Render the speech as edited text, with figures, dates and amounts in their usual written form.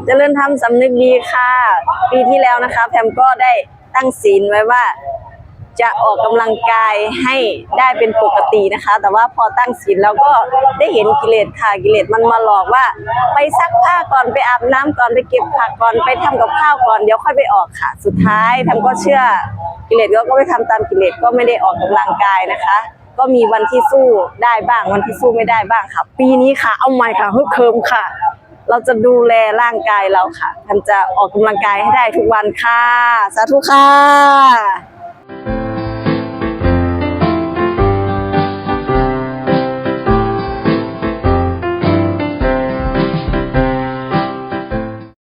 เจริญธรรมสำนึกดีค่ะปีที่แล้วนะคะแพมก็ได้ตั้งศีลไว้ว่าจะออกกำลังกายให้ได้เป็นปกตินะคะแต่ว่าพอตั้งศีลแล้วก็ได้เห็นกิเลสค่ะกิเลสมันมาหลอกว่าไปซักผ้าก่อนไปอาบน้ำก่อนไปเก็บผักก่อนไปทำกับข้าวก่อนเดี๋ยวค่อยไปออกค่ะสุดท้ายแพมก็เชื่อกิเลสก็ไปทำตามกิเลสก็ไม่ได้ออกกำลังกายนะคะก็มีวันที่สู้ได้บ้างวันที่สู้ไม่ได้บ้างค่ะปีนี้ค่ะเอาใหม่ค่ะฮึกเหิมค่ะเราจะดูแลร่างกายเราค่ะแพมจะออกกำลังกายให้ได้ทุกวันค่ะสาธุค่ะ